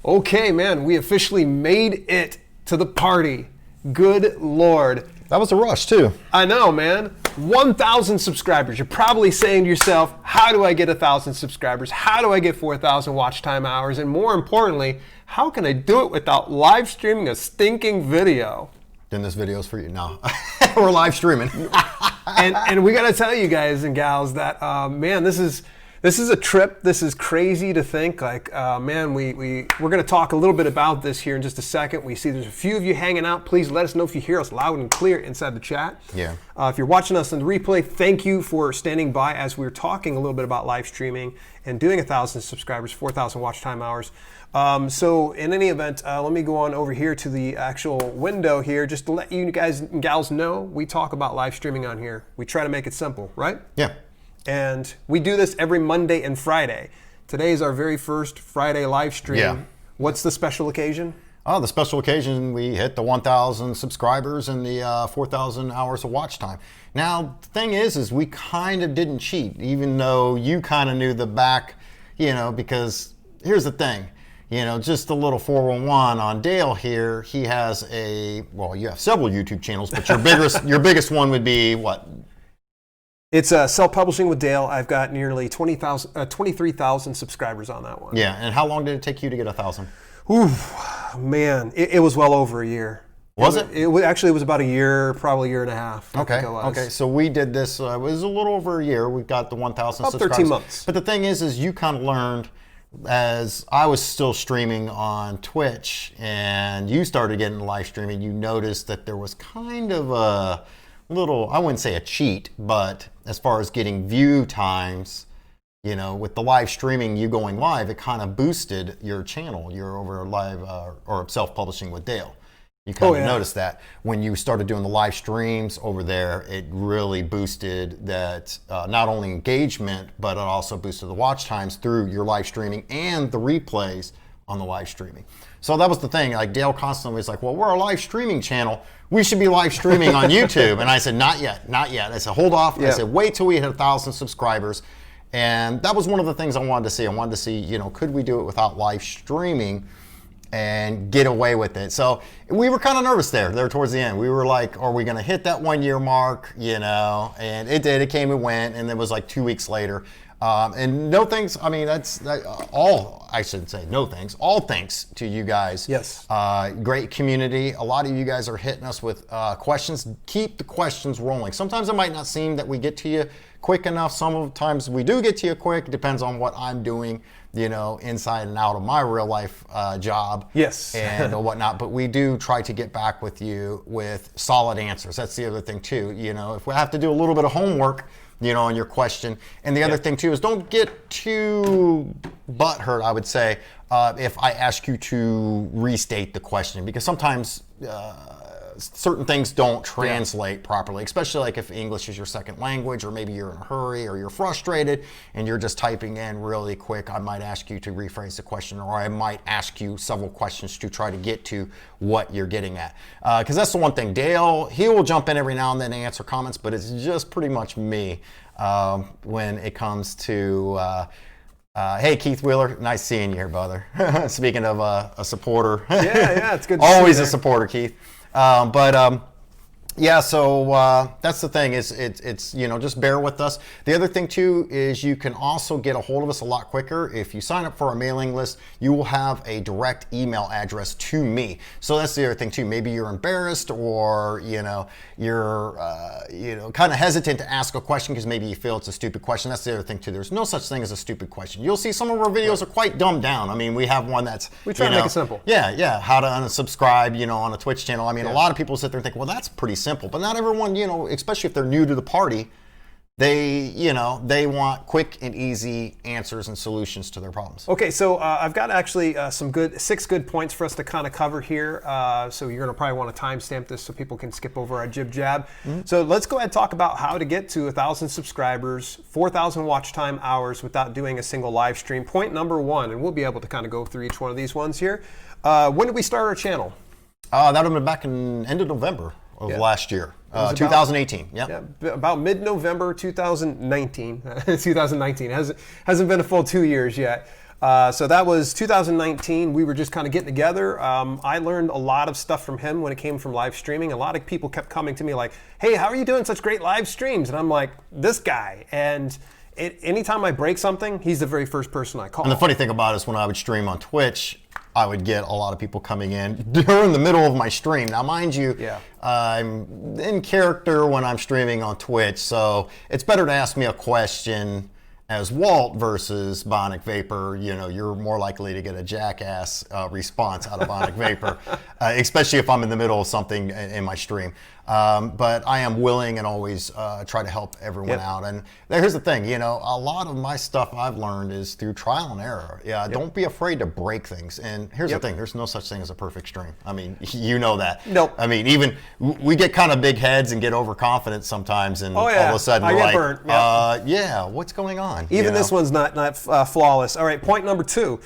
Okay, man, we officially made it to the party. Good Lord. That was a rush, too. I know, man. 1,000 subscribers. You're probably saying to yourself, how do I get 1,000 subscribers? How do I get 4,000 watch time hours? And more importantly, how can I do it without live streaming a stinking video? Then this video's for you. No, we're live streaming. and we got to tell you guys and gals that, man, this is a trip. This is crazy to think. Like, man, we're going to talk a little bit about this here in just a second. We see there's a few of you hanging out. Please let us know if you hear us loud and clear inside the chat. Yeah. If you're watching us on the replay, thank you for standing by as we're talking a little bit about live streaming and doing 1,000 subscribers, 4,000 watch time hours. So in any event, let me go on over here to the actual window here just to let you guys and gals know we talk about live streaming on here. We try to make it simple, right? Yeah. And we do this every Monday and Friday. Today is our very first Friday live stream. Yeah. What's the special occasion? Oh, the special occasion, we hit the 1,000 subscribers and the 4,000 hours of watch time. Now, the thing is we kind of didn't cheat, even though you kind of knew the back, because here's the thing. Just a little 411 on Dale here. He has you have several YouTube channels, but your biggest one would be what? It's self-publishing with Dale. I've got nearly 23,000 subscribers on that one. Yeah, and how long did it take you to get 1,000? Ooh, man, it was well over a year. Was it? It was about a year, probably a year and a half. Okay. So we did this. It was a little over a year. We got the 1,000 about subscribers. 13 months. But the thing is you kind of learned as I was still streaming on Twitch, and you started getting live streaming. You noticed that there was kind of a little, I wouldn't say a cheat, but as far as getting view times, with the live streaming, you going live, it kind of boosted your channel. You're over live or self-publishing with Dale. You kind of noticed that when you started doing the live streams over there, it really boosted that not only engagement, but it also boosted the watch times through your live streaming and the replays on the live streaming. So that was the thing. Like Dale constantly was like, well, we're a live streaming channel. We should be live streaming on YouTube. And I said, not yet. I said, hold off. Yeah. I said, wait till we hit 1,000 subscribers. And that was one of the things I wanted to see. I wanted to see, could we do it without live streaming and get away with it? So we were kind of nervous there towards the end. We were like, are we going to hit that 1 year mark? And it did. It came and went. And it was like 2 weeks later. And no thanks. I mean, I shouldn't say no thanks. All thanks to you guys. Yes. Great community. A lot of you guys are hitting us with questions. Keep the questions rolling. Sometimes it might not seem that we get to you quick enough. Sometimes we do get to you quick. It depends on what I'm doing, inside and out of my real life job. Yes. And whatnot. But we do try to get back with you with solid answers. That's the other thing too. If we have to do a little bit of homework, on your question. And the other thing too is don't get too butthurt, I would say, if I ask you to restate the question, because sometimes certain things don't translate properly, especially like if English is your second language, or maybe you're in a hurry or you're frustrated and you're just typing in really quick. I might ask you to rephrase the question, or I might ask you several questions to try to get to what you're getting at. Because that's the one thing. Dale, he will jump in every now and then to answer comments, but it's just pretty much me when it comes to hey, Keith Wheeler, nice seeing you here, brother. Speaking of a supporter. Yeah, it's good to always see you a supporter, Keith. So that's the thing is it's just bear with us. The other thing too is you can also get a hold of us a lot quicker. If you sign up for our mailing list, you will have a direct email address to me. So that's the other thing too. Maybe you're embarrassed, or you're kind of hesitant to ask a question because maybe you feel it's a stupid question. That's the other thing too. There's no such thing as a stupid question. You'll see some of our videos are quite dumbed down. I mean, we have one that's we try to make it simple. Yeah. How to unsubscribe, on a Twitch channel. I mean, a lot of people sit there and think, well, that's pretty simple, but not everyone, especially if they're new to the party, they want quick and easy answers and solutions to their problems. Okay, so I've got actually six good points for us to kind of cover here. So you're going to probably want to timestamp this so people can skip over our jib jab. Mm-hmm. So let's go ahead and talk about how to get to 1,000 subscribers, 4,000 watch time hours without doing a single live stream. Point number one, and we'll be able to kind of go through each one of these ones here. When did we start our channel? That would have been back in end of November of last year, 2018. Yeah, about mid-November 2019. 2019 hasn't been a full 2 years yet. So that was 2019. We were just kind of getting together. I learned a lot of stuff from him when it came from live streaming. A lot of people kept coming to me like, hey, how are you doing such great live streams? And I'm like, this guy. And anytime I break something, he's the very first person I call. And the funny thing about it is when I would stream on Twitch, I would get a lot of people coming in during the middle of my stream. Now, mind you, I'm in character when I'm streaming on Twitch, so it's better to ask me a question as Walt versus Bionic Vapor. You know, you're more likely to get a jackass response out of Bionic Vapor, especially if I'm in the middle of something in my stream. But I am willing and always try to help everyone out. And here's the thing, you know, a lot of my stuff I've learned is through trial and error. Don't be afraid to break things. And here's the thing, there's no such thing as a perfect stream. I mean, you know that. Nope. I mean, even we get kind of big heads and get overconfident sometimes, and all of a sudden we're like, burnt. What's going on? Even this one's not flawless. All right, point number 2,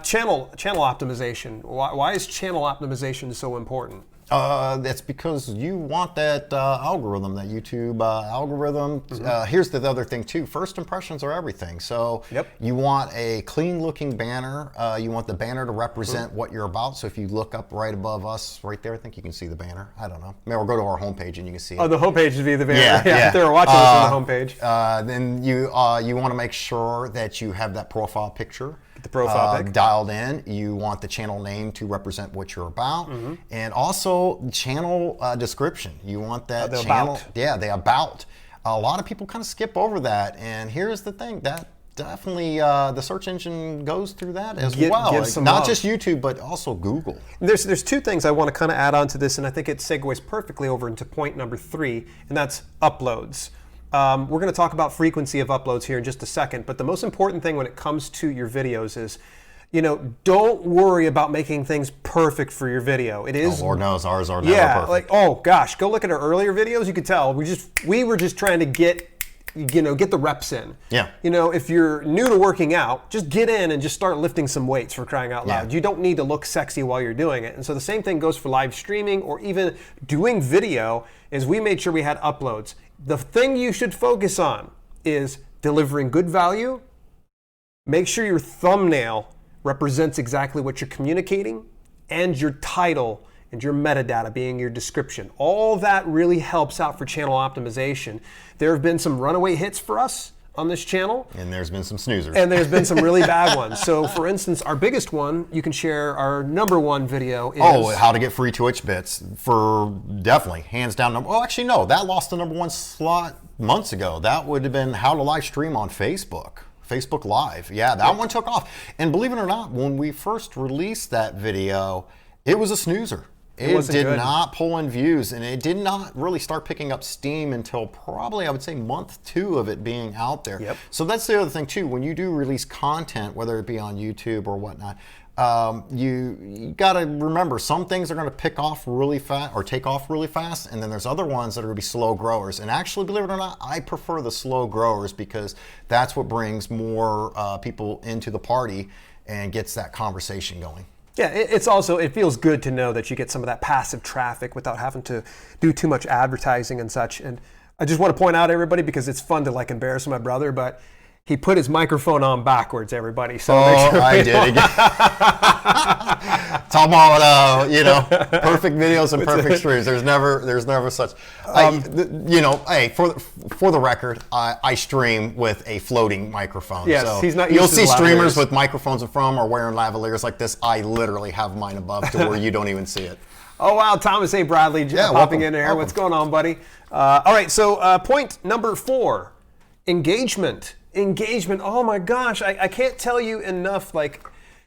channel optimization. Why is channel optimization so important? That's because you want that algorithm, that YouTube algorithm. Here's the other thing too. First impressions are everything. So you want a clean looking banner. You want the banner to represent what you're about. So if you look up right above us, right there, I think you can see the banner. I don't know. Maybe we'll go to our homepage and you can see it. Oh, the homepage would be the banner. Yeah. If they were watching us on the homepage. Then you want to make sure that you have that profile picture. The profile pic dialed in. You want the channel name to represent what you're about, and also channel description. You want that the channel. About. The about. A lot of people kind of skip over that, and here's the thing, that definitely the search engine goes through that as well. Like, not just YouTube, but also Google. There's 2 things I want to kind of add on to this, and I think it segues perfectly over into point number 3, and that's uploads. We're going to talk about frequency of uploads here in just a second, but the most important thing when it comes to your videos is, you know, don't worry about making things perfect for your video. It is. Oh, Lord knows ours are never perfect. Like, oh gosh, go look at our earlier videos. You could tell we were just trying to get the reps in. Yeah. You know, if you're new to working out, just get in and just start lifting some weights, for crying out loud. You don't need to look sexy while you're doing it. And so the same thing goes for live streaming or even doing video. Is we made sure we had uploads. The thing you should focus on is delivering good value. Make sure your thumbnail represents exactly what you're communicating, and your title and your metadata being your description. All that really helps out for channel optimization. There have been some runaway hits for us on this channel. And there's been some snoozers. And there's been some really bad ones. So for instance, our biggest one, you can share our #1 video is... how to get free Twitch bits, for definitely, hands down. Actually no, that lost the #1 slot months ago. That would have been how to live stream on Facebook. Facebook Live. Yeah, that one took off. And believe it or not, when we first released that video, it was a snoozer. It did not pull in views, and it did not really start picking up steam until probably, I would say, month 2 of it being out there. So that's the other thing too. When you do release content, whether it be on YouTube or whatnot, you got to remember some things are going to pick off really fast or take off really fast, and then there's other ones that are going to be slow growers. And actually, believe it or not, I prefer the slow growers because that's what brings more people into the party and gets that conversation going. Yeah, it feels good to know that you get some of that passive traffic without having to do too much advertising and such. And I just want to point out, everybody, because it's fun to like embarrass my brother, but he put his microphone on backwards, everybody. So I did again. Talk about perfect videos and perfect streams. There's never such. Hey, for the record, I stream with a floating microphone. Yes, so he's not. You'll see streamers with microphones in front or wearing lavaliers like this. I literally have mine above to where you don't even see it. Oh wow, Thomas A. Bradley popping in there. What's going on, buddy? All right, so point number 4, engagement. Engagement. Oh my gosh, I can't tell you enough. Like,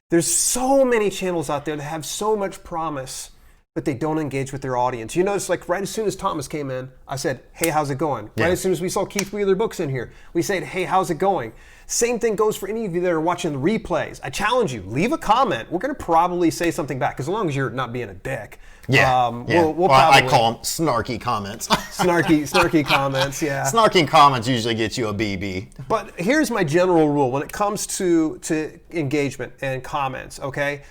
there's so many channels out there that have so much promise, but they don't engage with their audience. You notice, like, right as soon as Thomas came in, I said, hey, how's it going? Right as soon as we saw Keith Wheeler Books in here, we said, hey, how's it going? Same thing goes for any of you that are watching the replays. I challenge you, leave a comment. We're going to probably say something back, as long as you're not being a dick. We'll probably, I call them snarky comments. snarky comments, yeah. Snarky comments usually get you a BB. But here's my general rule when it comes to engagement and comments, okay?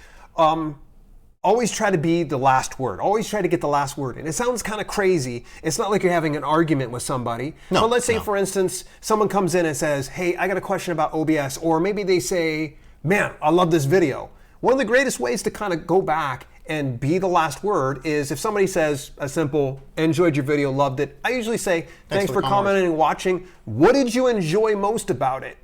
Always try to be the last word. Always try to get the last word. And it sounds kind of crazy. It's not like you're having an argument with somebody. No, but let's say, for instance, someone comes in and says, hey, I got a question about OBS. Or maybe they say man, I love this video. One of the greatest ways to kind of go back and be the last word is if somebody says a simple, enjoyed your video, loved it. I usually say, thanks for commenting and watching. What did you enjoy most about it?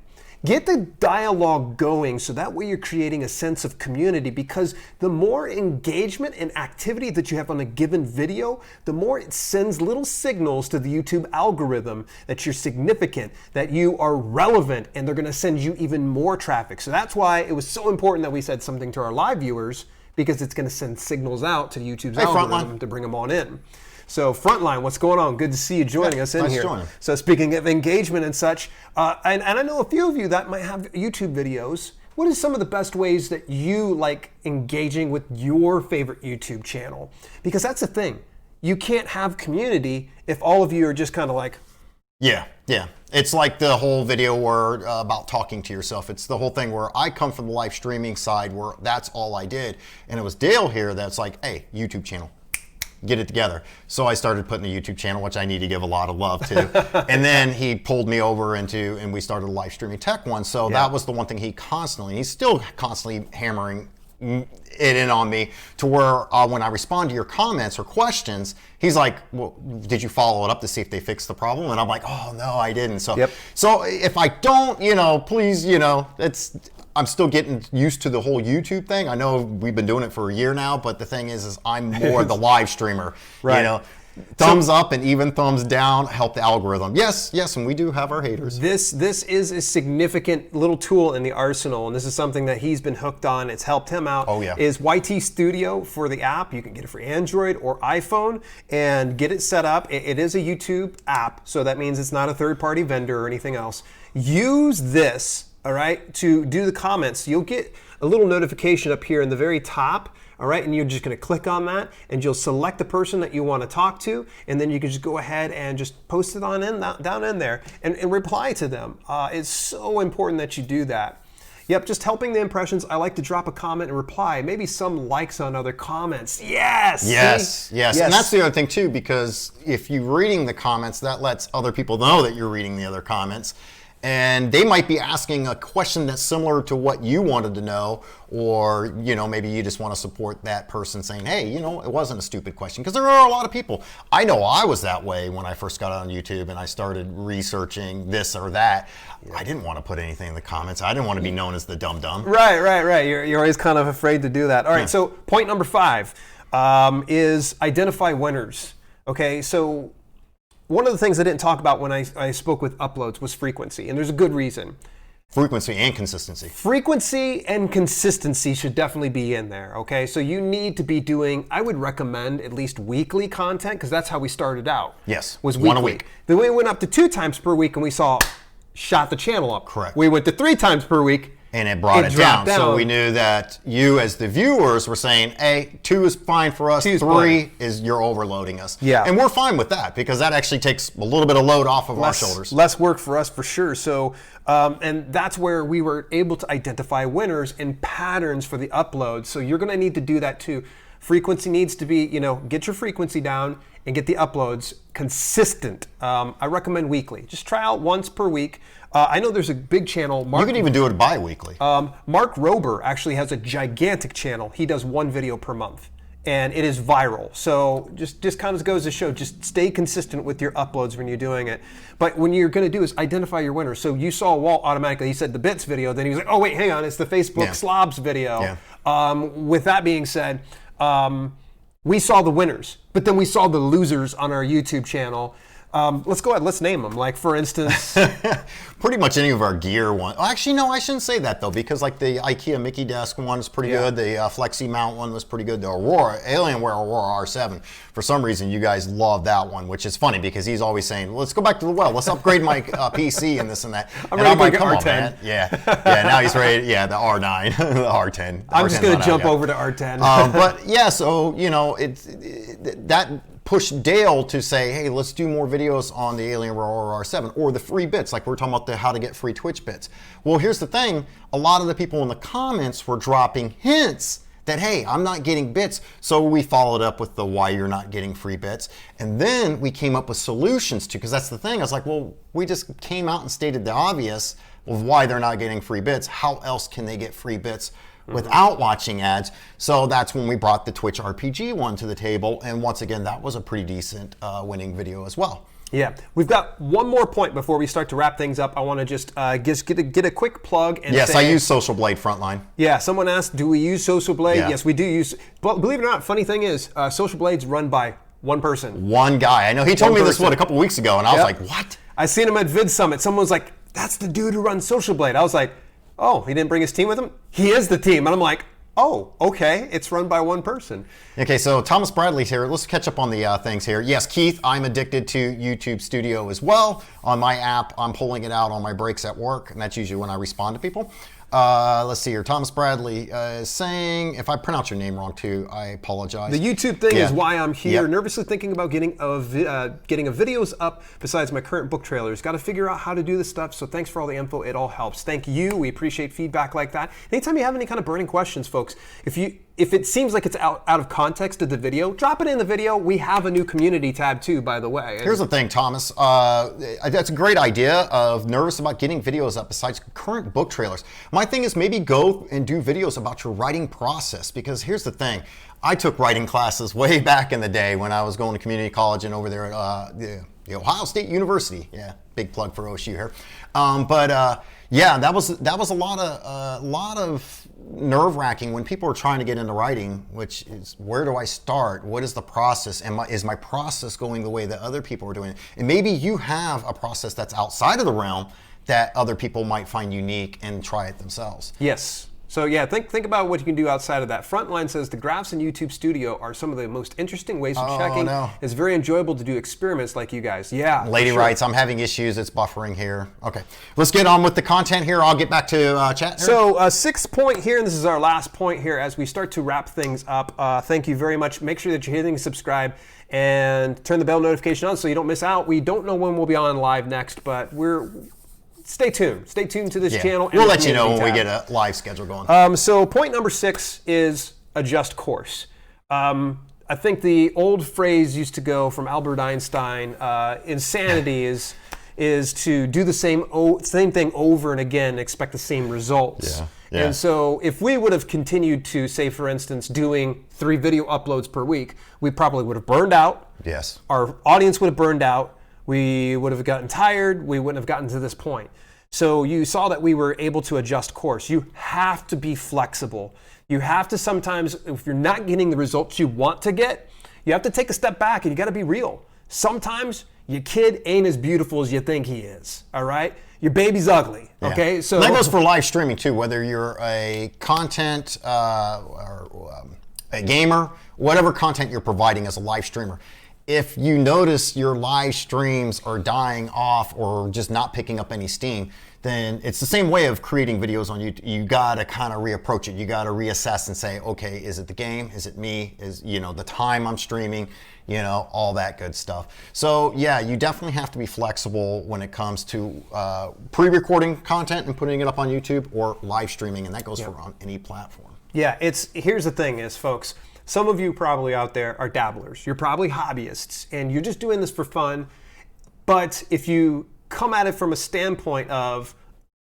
Get the dialogue going so that way you're creating a sense of community, because the more engagement and activity that you have on a given video, the more it sends little signals to the YouTube algorithm that you're significant, that you are relevant, and they're gonna send you even more traffic. So that's why it was so important that we said something to our live viewers, because it's gonna send signals out to YouTube's algorithm to bring them on in. So Frontline, what's going on? Good to see you joining us in here. Joining. So speaking of engagement and such, and I know a few of you that might have YouTube videos. What is some of the best ways that you like engaging with your favorite YouTube channel? Because that's the thing. You can't have community if all of you are just kind of like... Yeah. It's like the whole video where about talking to yourself. It's the whole thing where I come from the live streaming side where that's all I did. And it was Dale here that's like, hey, YouTube channel. Get it together. So I started putting a YouTube channel, which I need to give a lot of love to. And then he pulled me over into, and we started a live streaming tech one. So that was the one thing he's still constantly hammering it in on me to where when I respond to your comments or questions, he's like, well, did you follow it up to see if they fixed the problem? And I'm like, oh no, I didn't. So, so if I don't, please, I'm still getting used to the whole YouTube thing. I know we've been doing it for a year now, but the thing is I'm more the live streamer. Right. Thumbs up and even thumbs down help the algorithm. Yes, and we do have our haters. This is a significant little tool in the arsenal, and this is something that he's been hooked on. It's helped him out. Oh yeah. Is YT Studio for the app. You can get it for Android or iPhone and get it set up. It is a YouTube app, so that means it's not a third-party vendor or anything else. Use this, all right, to do the comments. You'll get a little notification up here in the very top. All right, and you're just going to click on that, and you'll select the person that you want to talk to, and then you can just go ahead and just post it on down in there and reply to them. It's so important that you do that. Yep, just helping the impressions. I like to drop a comment and reply. Maybe some likes on other comments. Yes. And that's the other thing too, because if you're reading the comments, that lets other people know that you're reading the other comments. And they might be asking a question that's similar to what you wanted to know, or maybe you just want to support that person saying, hey, it wasn't a stupid question. Because there are a lot of people. I know I was that way when I first got on YouTube and I started researching this or that. Yeah. I didn't want to put anything in the comments. I didn't want to be known as the dumb. Right. You're always kind of afraid to do that. All right, so point number 5 is identify winners. Okay, so one of the things I didn't talk about when I spoke with uploads was frequency, and there's a good reason. Frequency and consistency. Frequency and consistency should definitely be in there, okay? So you need to be doing, I would recommend at least weekly content, because that's how we started out. Yes, was weekly. 1 a week. Then we went up to 2 times per week, and we shot the channel up. Correct. We went to 3 times per week. And it brought it down. So we knew that you as the viewers were saying, hey, 2 is fine for us, 3 is you're overloading us. Yeah. And we're fine with that, because that actually takes a little bit of load off of our shoulders. Less work for us for sure. So, and that's where we were able to identify winners and patterns for the uploads. So you're gonna need to do that too. Frequency needs to be, get your frequency down and get the uploads consistent. I recommend weekly. Just try out once per week. I know there's a big channel. You can even do it bi-weekly. Mark Rober actually has a gigantic channel. He does 1 video per month, and it is viral. So just kind of goes to show, just stay consistent with your uploads when you're doing it. But when you're going to do is identify your winners. So you saw Walt automatically. He said the bits video. Then he was like, oh wait, hang on, it's the Facebook slobs video. Yeah. With that being said, we saw the winners, but then we saw the losers on our YouTube channel. Let's go ahead, let's name them. Like for instance... Pretty much any of our gear one. Actually, no, I shouldn't say that though, because like the IKEA Mickey Desk one is pretty good. The Flexi Mount one was pretty good. The Alienware Aurora R7. For some reason, you guys love that one, which is funny because he's always saying, let's go back to the well. Let's upgrade my PC and this and that. I'm ready to come R10. On, man. Yeah, now he's ready. Yeah, the R9, the R10. I'm just going to jump over to R10. But yeah, so, that pushed Dale to say, hey, let's do more videos on the Alienware Aurora R7 or the free bits, like we were talking about how to get free Twitch bits. Well, here's the thing. A lot of the people in the comments were dropping hints that, hey, I'm not getting bits. So we followed up with the why you're not getting free bits. And then we came up with solutions to, because that's the thing. I was like, well, we just came out and stated the obvious, of why they're not getting free bits. How else can they get free bits without watching ads? So that's when we brought the Twitch RPG one to the table. And once again, that was a pretty decent winning video as well. Yeah, we've got one more point before we start to wrap things up. I want to just get a quick plug. And yes, say, I use Social Blade Frontline. Yeah, someone asked, do we use Social Blade? Yeah. Yes, we do use. But believe it or not, funny thing is, Social Blade's run by one person. One guy. I know he told me this a couple weeks ago, and I was like, what? I seen him at Vid Summit. Someone was like, that's the dude who runs Social Blade. I was like, oh, he didn't bring his team with him? He is the team. And I'm like, oh, okay, it's run by one person. Okay, so Thomas Bradley's here. Let's catch up on the things here. Yes, Keith, I'm addicted to YouTube Studio as well. On my app, I'm pulling it out on my breaks at work, and that's usually when I respond to people. Let's see here. Thomas Bradley is saying, if I pronounce your name wrong too, I apologize. The YouTube thing is why I'm here. Yep. Nervously thinking about getting a videos up besides my current book trailers. Got to figure out how to do this stuff. So thanks for all the info. It all helps. Thank you. We appreciate feedback like that. Anytime you have any kind of burning questions, folks, if it seems like it's out of context of the video, drop it in the video. We have a new community tab too, by the way. Here's the thing, Thomas. That's a great idea of nervous about getting videos up besides current book trailers. My thing is maybe go and do videos about your writing process, because here's the thing. I took writing classes way back in the day when I was going to community college and over there at the Ohio State University. Yeah, big plug for OSU here. Yeah, that was a lot of nerve-wracking when people are trying to get into writing, which is, where do I start? What is the process? Is my process going the way that other people are doing it? And maybe you have a process that's outside of the realm that other people might find unique and try it themselves. Yes. So yeah, think about what you can do outside of that. Frontline says the graphs in YouTube Studio are some of the most interesting ways of checking. No. It's very enjoyable to do experiments like you guys. Yeah. Lady writes, I'm having issues. It's buffering here. Okay, let's get on with the content here. I'll get back to chat here. So sixth point here, and this is our last point here as we start to wrap things up. Thank you very much. Make sure that you're hitting subscribe and turn the bell notification on so you don't miss out. We don't know when we'll be on live next, but stay tuned. Stay tuned to this channel. We'll let you know when we get a live schedule going. So point number 6 is adjust course. I think the old phrase used to go from Albert Einstein, insanity is to do the same thing over and again and expect the same results. Yeah. And so if we would have continued to, say, for instance, doing 3 video uploads per week, we probably would have burned out. Yes. Our audience would have burned out. We would have gotten tired. We wouldn't have gotten to this point. So you saw that we were able to adjust course. You have to be flexible. You have to sometimes, if you're not getting the results you want to get, you have to take a step back and you got to be real. Sometimes your kid ain't as beautiful as you think he is, all right? Your baby's ugly, okay? So that goes for live streaming too, whether you're a content or a gamer, whatever content you're providing as a live streamer. If you notice your live streams are dying off or just not picking up any steam, then it's the same way of creating videos on YouTube. You gotta kind of reapproach it. You gotta reassess and say, okay, is it the game? Is it me? Is the time I'm streaming? All that good stuff. So yeah, you definitely have to be flexible when it comes to pre-recording content and putting it up on YouTube or live streaming, and that goes for on any platform. Yeah, here's the thing is, folks, some of you probably out there are dabblers. You're probably hobbyists, and you're just doing this for fun. But if you come at it from a standpoint of,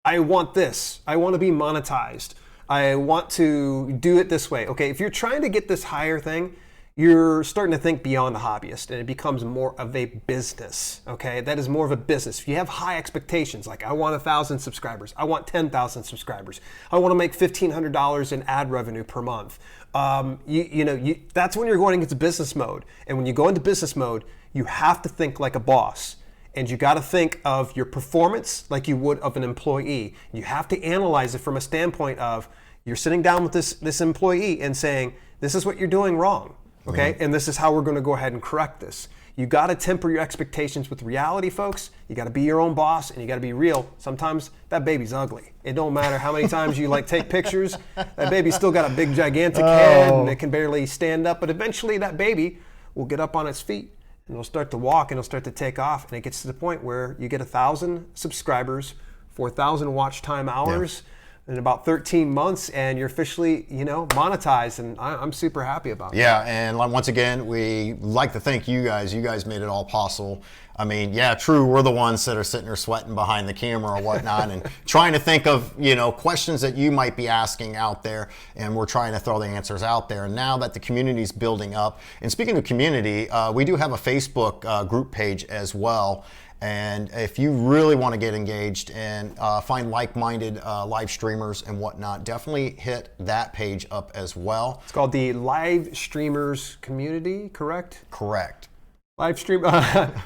I want this, I want to be monetized, I want to do it this way. Okay, if you're trying to get this higher thing, you're starting to think beyond the hobbyist, and it becomes more of a business, okay? That is more of a business. If you have high expectations, like I want 1,000 subscribers, I want 10,000 subscribers, I want to make $1,500 in ad revenue per month, that's when you're going into business mode. And when you go into business mode, you have to think like a boss. And you got to think of your performance like you would of an employee. You have to analyze it from a standpoint of, you're sitting down with this employee and saying, this is what you're doing wrong. Okay, and this is how we're going to go ahead and correct this. You got to temper your expectations with reality, folks. You got to be your own boss, and you got to be real. Sometimes that baby's ugly. It don't matter how many times you take pictures. That baby's still got a big, gigantic head, and it can barely stand up. But eventually, that baby will get up on its feet, and it'll start to walk, and it'll start to take off. And it gets to the point where you get 1,000 subscribers, 4,000 watch time hours. in about 13 months, and you're officially, monetized, and I'm super happy about it. Yeah, and once again, we like to thank you guys. You guys made it all possible. I mean, yeah, true, we're the ones that are sitting there sweating behind the camera or whatnot and trying to think of, questions that you might be asking out there, and we're trying to throw the answers out there. And now that the community's building up, and speaking of community, we do have a Facebook group page as well. And if you really want to get engaged and find like-minded live streamers and whatnot, definitely hit that page up as well. It's called the Live Streamers Community, correct? Correct. Live stream.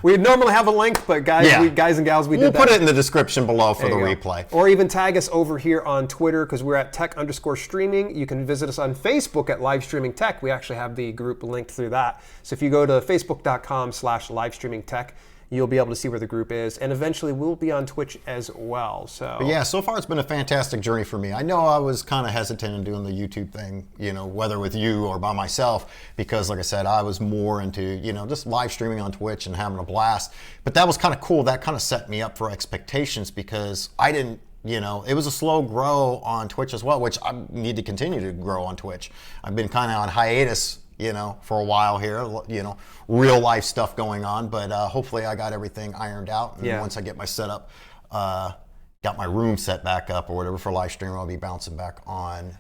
We normally have a link, but guys and gals, we'll put it in the description below for the replay. Or even tag us over here on Twitter, because we're at tech_streaming. You can visit us on Facebook at Live Streaming Tech. We actually have the group linked through that. So if you go to facebook.com/livestreamingtech, you'll be able to see where the group is, and eventually we'll be on Twitch as well. So yeah, so far it's been a fantastic journey for me. I know I was kind of hesitant in doing the YouTube thing, whether with you or by myself, because like I said, I was more into, just live streaming on Twitch and having a blast. But that was kind of cool. That kind of set me up for expectations, because I didn't, it was a slow grow on Twitch as well, which I need to continue to grow on Twitch. I've been kind of on hiatus, for a while here, real life stuff going on, but hopefully I got everything ironed out. And once I get my setup, got my room set back up or whatever for live streaming, I'll be bouncing back on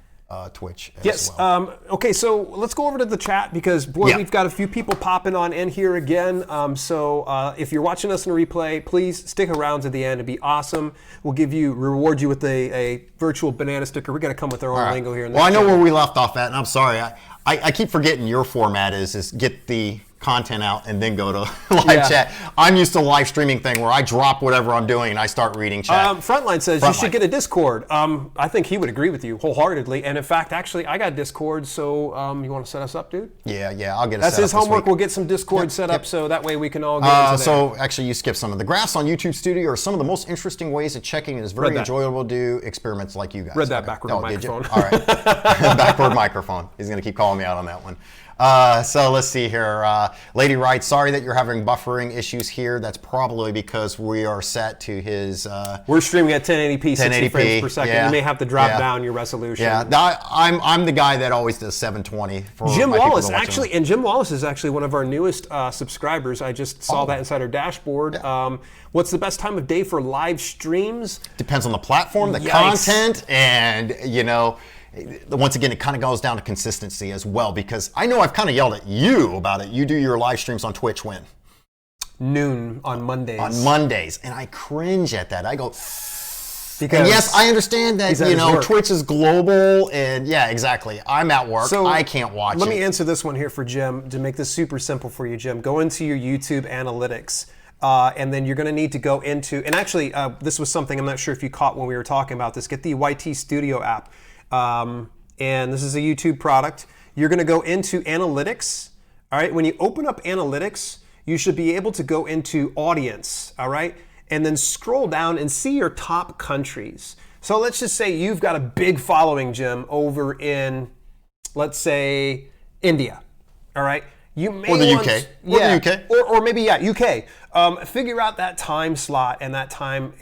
Twitch as well. Okay, so let's go over to the chat, because boy, we've got a few people popping on in here again. So if you're watching us in a replay, please stick around to the end. It'd be awesome. We'll reward you with a virtual banana sticker. We're going to come with our own lingo here. Well, I know where we left off at, and I'm sorry. I keep forgetting your format is get the content out and then go to live chat. I'm used to live streaming thing where I drop whatever I'm doing and I start reading chat. Frontline says you should get a Discord. I think he would agree with you wholeheartedly. And in fact, actually, I got Discord, so you want to set us up, dude? Yeah, I'll get it set up. That's his homework. We'll get some Discord set up so that way we can all get into there. So actually, you skipped some of the graphs on YouTube Studio are some of the most interesting ways of checking, and it's very enjoyable to do experiments like you guys. Read that backward microphone. All right. Backward microphone. He's going to keep calling me out on that one. So let's see here. Lady writes, sorry that you're having buffering issues here. That's probably because we are set to his... We're streaming at 1080p, 60 frames per second. Yeah, you may have to drop down your resolution. Yeah, I'm the guy that always does 720. For Jim Wallace, actually, and Jim Wallace is actually one of our newest subscribers. I just saw that inside our dashboard. Yeah. What's the best time of day for live streams? Depends on the platform, the content, and, once again, it kind of goes down to consistency as well, because I know I've kind of yelled at you about it. You do your live streams on Twitch when? Noon on Mondays. On Mondays. And I cringe at that. I go, because and yes, I understand that, Twitch is global, and yeah, exactly. I'm at work. So I can't watch it. Let me answer this one here for Jim to make this super simple for you, Jim. Go into your YouTube analytics. And then you're going to need to go into, and actually, this was something I'm not sure if you caught when we were talking about this. Get the YT Studio app. And this is a YouTube product. You're going to go into analytics. All right. When you open up analytics, you should be able to go into audience. All right. And then scroll down and see your top countries. So let's just say you've got a big following, Jim, over in, let's say, India. All right. You may or the UK. Yeah, the UK. Or maybe, UK. Figure out that time slot and that time,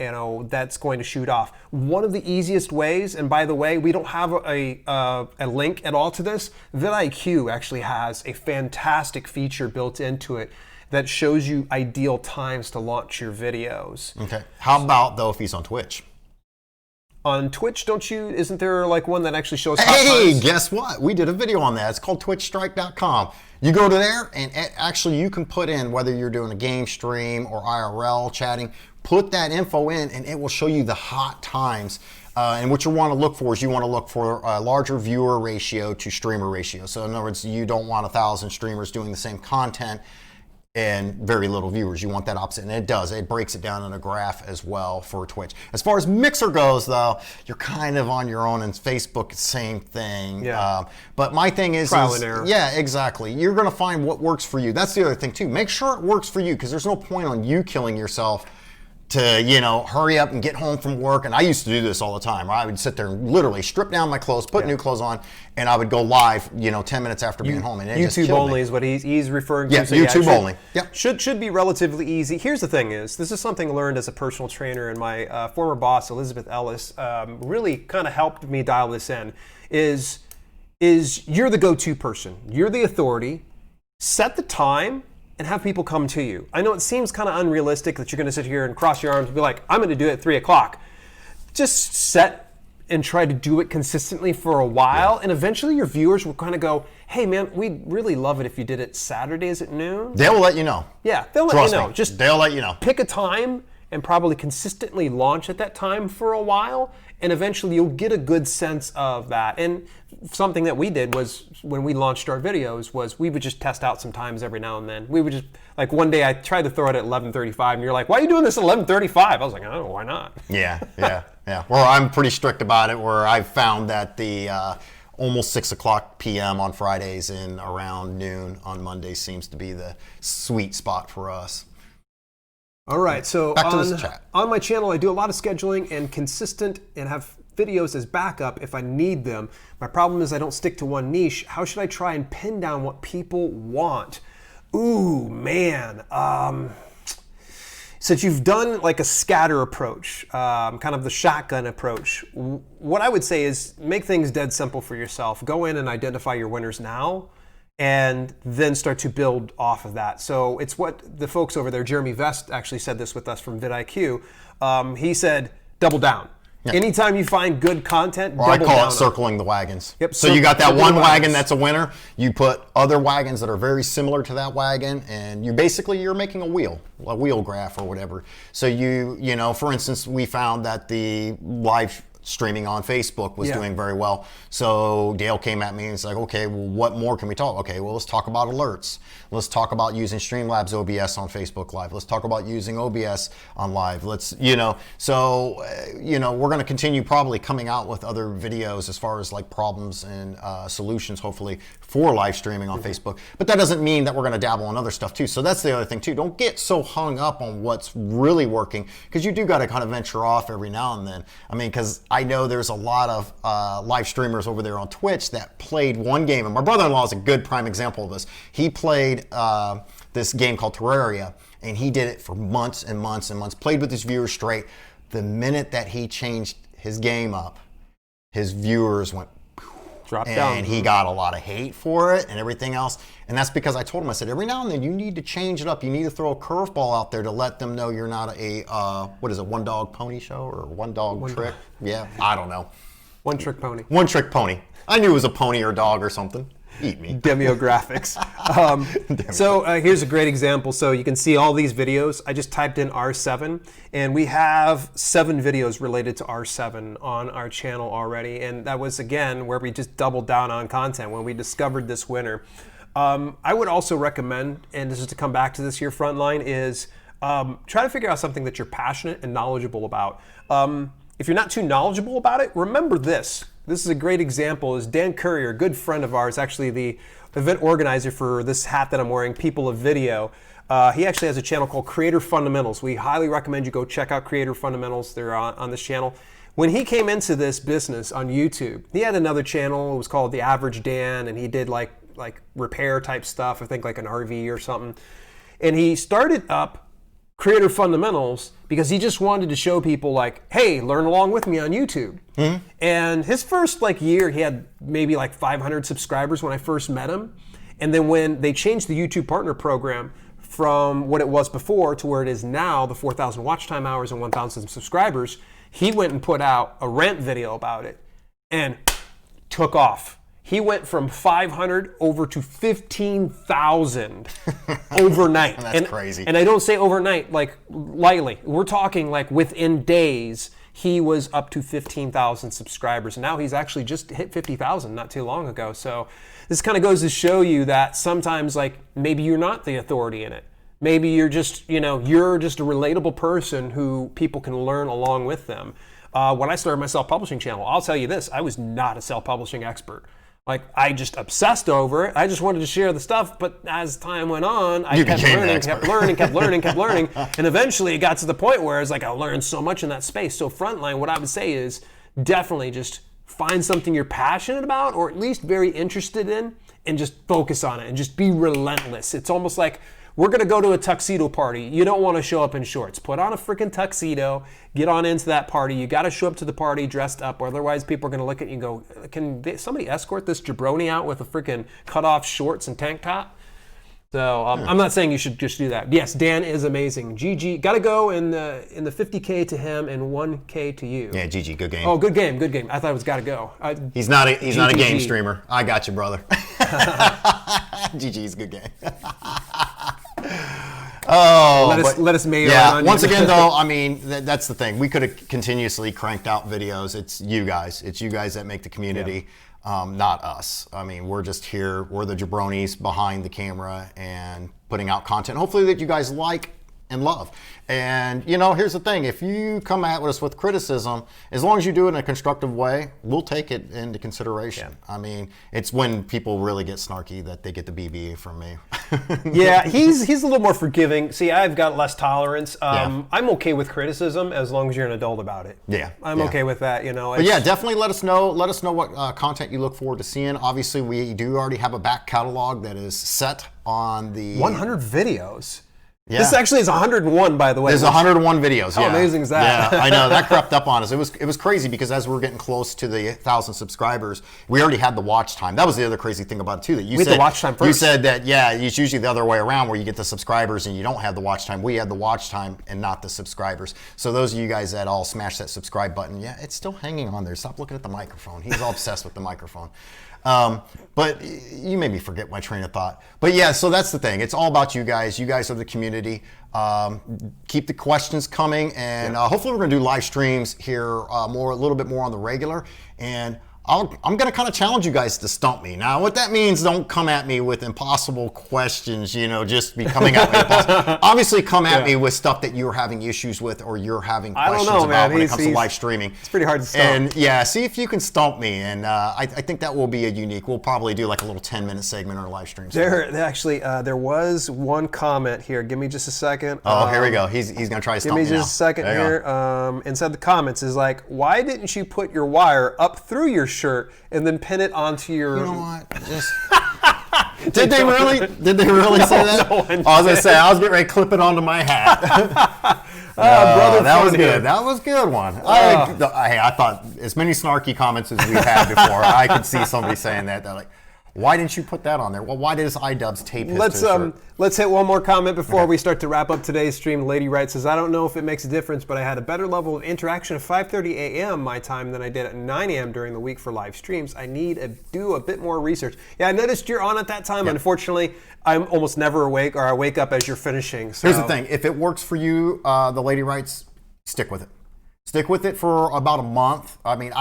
that's going to shoot off. One of the easiest ways, and by the way, we don't have a link at all to this, vidIQ actually has a fantastic feature built into it that shows you ideal times to launch your videos. Okay. How about, though, if he's on Twitch? On Twitch, isn't there like one that actually shows hot times? Hey, guess what? We did a video on that. It's called twitchstrike.com. You go to there, and actually you can put in whether you're doing a game stream or IRL chatting, put that info in, and it will show you the hot times. And what you want to look for is you want to look for a larger viewer ratio to streamer ratio. So in other words, you don't want 1,000 streamers doing the same content and very little viewers. You want that opposite, and it does. It breaks it down in a graph as well for Twitch. As far as Mixer goes, though, you're kind of on your own, and Facebook, same thing. Yeah. But my thing is... Trial and error. Yeah, exactly. You're going to find what works for you. That's the other thing, too. Make sure it works for you, because there's no point on you killing yourself to, you know, hurry up and get home from work. And I used to do this all the time. I would sit there and literally strip down my clothes, put new clothes on, and I would go live, you know, 10 minutes after being home. And it just YouTube killed only me. is what he's referring to. Yeah, So YouTube only. Yep. Should be relatively easy. Here's the thing is, this is something I learned as a personal trainer, and my former boss, Elizabeth Ellis, really kind of helped me dial this in, is you're the go-to person. You're the authority. Set the time and have people come to you. I know it seems kind of unrealistic that you're going to sit here and cross your arms and be like, I'm going to do it at 3 o'clock. Just set and try to do it consistently for a while, and eventually your viewers will kind of go, hey man, we'd really love it if you did it Saturdays at noon. They'll let you know. Yeah, they'll let Trust you know. me. Just they'll let you know. pick a time and probably consistently launch at that time for a while, and eventually you'll get a good sense of that. And something that we did was, when we launched our videos, was we would just test out some times every now and then. We would just, like one day I tried to throw it at 11:35, and you're like, why are you doing this at 11:35? I was like, oh, why not? Yeah. Well, I'm pretty strict about it, where I've found that the almost 6 o'clock p.m. on Fridays and around noon on Mondays seems to be the sweet spot for us. All right, so Back to this chat. on my channel, I do a lot of scheduling and consistent, and have videos as backup if I need them. My problem is I don't stick to one niche. How should I try and pin down what people want? Ooh, man. Since you've done like a scatter approach, kind of the shotgun approach, what I would say is make things dead simple for yourself. Go in and identify your winners now, and then start to build off of that. So it's what the folks over there, Jeremy Vest actually said this with us from vidIQ. He said, double down. Yeah. Anytime you find good content, double down. I call it circling the wagons. Yep. So you got that one wagon that's a winner. You put other wagons that are very similar to that wagon, and you're making a wheel graph or whatever. So you know, for instance, we found that the live streaming on Facebook was doing very well. So Dale came at me and said, okay, well, what more can we talk? Okay, well, let's talk about alerts. Let's talk about using Streamlabs OBS on Facebook Live. Let's talk about using OBS on Live. Let's, you know, so, you know, we're going to continue probably coming out with other videos as far as like problems and solutions, hopefully, for live streaming on Facebook. But that doesn't mean that we're going to dabble in other stuff too. So that's the other thing too. Don't get so hung up on what's really working, because you do got to kind of venture off every now and then. I mean, because I know there's a lot of live streamers over there on Twitch that played one game, and my brother-in-law is a good prime example of this. He played this game called Courier, and he did it for months and months and months, played with his viewers straight. The minute that he changed his game up, his viewers went drop down, and he got a lot of hate for it and everything else. And that's because I told him, I said, every now and then you need to change it up. You need to throw a curveball out there to let them know you're not a what is it, one dog pony show or one dog trick? Yeah, I don't know. One trick pony. One trick pony. I knew it was a pony or a dog or something. Eat me. Demographics. So here's a great example. So you can see all these videos. I just typed in R7, and we have 7 videos related to R7 on our channel already. And that was, again, where we just doubled down on content when we discovered this winner. I would also recommend, and this is to come back to this here, Frontline, is try to figure out something that you're passionate and knowledgeable about. If you're not too knowledgeable about it, remember this. This is a great example, is Dan Courier, a good friend of ours, actually the event organizer for this hat that I'm wearing, People of Video. He actually has a channel called Creator Fundamentals. We highly recommend you go check out Creator Fundamentals. They're on this channel. When he came into this business on YouTube, he had another channel. It was called The Average Dan, and he did like repair type stuff, I think like an RV or something. And he started up Creator Fundamentals because he just wanted to show people like, hey, learn along with me on YouTube. Mm-hmm. And his first year, he had maybe 500 subscribers when I first met him. And then when they changed the YouTube Partner Program from what it was before to where it is now, the 4,000 watch time hours and 1,000 subscribers, he went and put out a rant video about it and took off. He went from 500 over to 15,000 overnight. That's crazy. And I don't say overnight lightly. We're talking within days, he was up to 15,000 subscribers. And now he's actually just hit 50,000 not too long ago. So this kind of goes to show you that sometimes maybe you're not the authority in it. Maybe you're just, you're just a relatable person who people can learn along with them. When I started my self-publishing channel, I'll tell you this, I was not a self-publishing expert. Like, I just obsessed over it. I just wanted to share the stuff, but as time went on, I kept became the learning, expert. kept learning. And eventually it got to the point where it's like I learned so much in that space. So frontline, what I would say is definitely just find something you're passionate about or at least very interested in and just focus on it and just be relentless. It's almost like we're going to go to a tuxedo party. You don't want to show up in shorts. Put on a freaking tuxedo. Get on into that party. You got to show up to the party dressed up, or otherwise people are going to look at you and go, can somebody escort this jabroni out with a freaking cut-off shorts and tank top? So I'm not saying you should just do that. Yes, Dan is amazing. GG. Got to go in the 50K to him and 1K to you. Yeah, GG, good game. Oh, good game. I thought it was got to go. He's not a game streamer. I got you, brother. GG's good game. Let us mail yeah. on Once you. again, though, I mean that's the thing. We could have continuously cranked out videos. It's you guys. It's you guys that make the community, not us. I mean, we're just here. We're the jabronis behind the camera and putting out content. Hopefully that you guys like and love. And here's the thing: if you come at us with criticism, as long as you do it in a constructive way, we'll take it into consideration. Yeah. I mean, it's when people really get snarky that they get the BBA from me. Yeah, he's a little more forgiving. See, I've got less tolerance. Yeah. I'm okay with criticism as long as you're an adult about it. Yeah, I'm okay with that. But yeah, definitely let us know. Let us know what content you look forward to seeing. Obviously, we do already have a back catalog that is set on the 100 videos. Yeah. This actually is 101, by the way. There's 101 videos. How amazing is that? Yeah, I know that crept up on us. It was crazy because as we were getting close to the 1,000 subscribers, we already had the watch time. That was the other crazy thing about it too. That you said the watch time first. You said that it's usually the other way around where you get the subscribers and you don't have the watch time. We had the watch time and not the subscribers. So those of you guys that all smash that subscribe button, yeah, it's still hanging on there. Stop looking at the microphone. He's all obsessed with the microphone. But you made me forget my train of thought. But yeah, so that's the thing. It's all about you guys. You guys are the community. Keep the questions coming, and hopefully we're going to do live streams here a little bit more on the regular. And I'm going to kind of challenge you guys to stump me. Now, what that means, don't come at me with impossible questions, just be coming at me. Obviously, come at me with stuff that you're having issues with or you're having questions about when it comes to live streaming. It's pretty hard to stump. And yeah, see if you can stump me. And I think that will be a unique. We'll probably do like a little 10-minute segment on live streams. There was one comment here. Give me just a second. Oh, here we go. He's going to try to stump me now. Give me just a second here. Inside the comments is like, why didn't you put your wire up through your shirt and then pin it onto your... You know what? Did they really say that? No, I was going to say, I was getting ready to clip it onto my hat. Brother, that was here. good. That was a good one. I thought as many snarky comments as we've had before, I could see somebody saying that. They're like, why didn't you put that on there? Well, why does iDubbbz tape his to his shirt? Let's hit one more comment before we start to wrap up today's stream. Lady writes, says, I don't know if it makes a difference, but I had a better level of interaction at 5:30 a.m. my time than I did at 9 a.m. during the week for live streams. I need to do a bit more research. Yeah, I noticed you're on at that time. Yep. Unfortunately, I'm almost never awake, or I wake up as you're finishing. So. Here's the thing. If it works for you, the lady writes, stick with it. Stick with it for about a month. I mean,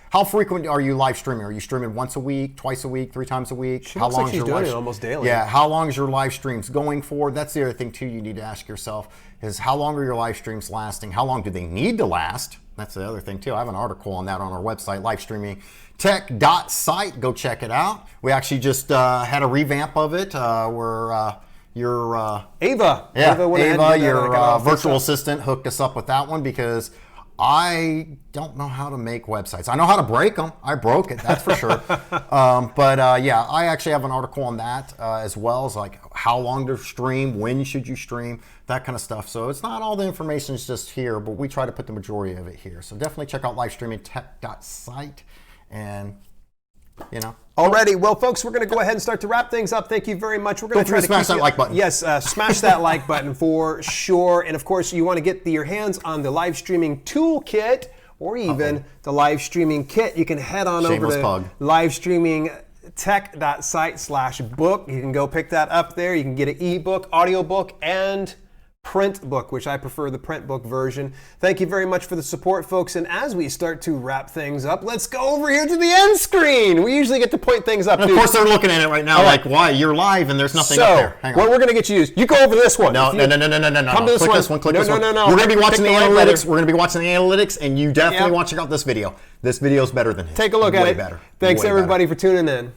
how frequent are you live streaming? Are you streaming once a week, twice a week, 3 times a week? She looks like she's doing it almost daily. Yeah, how long is your live streams going for? That's the other thing, too, you need to ask yourself is how long are your live streams lasting? How long do they need to last? That's the other thing, too. I have an article on that on our website, livestreamingtech.site. Go check it out. We actually just had a revamp of it where your... Ava. Yeah, Ava, your virtual assistant, hooked us up with that one because... I don't know how to make websites. I know how to break them. I broke it, that's for sure. Yeah, I actually have an article on that as well as like how long to stream, when should you stream, that kind of stuff. So it's not all the information is just here, but we try to put the majority of it here. So definitely check out livestreamingtech.site and Alrighty, well, folks, we're going to go ahead and start to wrap things up. Thank you very much. We're going to try to smash that like button. Yes, smash that like button for sure. And of course, you want to get your hands on the live streaming toolkit or even the live streaming kit. You can head on over to livestreamingtech.site/book. You can go pick that up there. You can get an ebook, audiobook, and print book, which I prefer the print book version. Thank you very much for the support, folks. And as we start to wrap things up, let's go over here to the end screen. We usually get to point things up. And of course, they're looking at it right now like, why? You're live and there's nothing up there. Hang on. What we're going to get you used. You go over this one. No. Come to this click one. this one. Click this one. No. We're going to be watching the analytics. Letter. We're going to be watching the analytics, and you definitely want to check out this video. This video is better than his. Take a look at Way it. better. Thanks, Way everybody, better. for tuning in.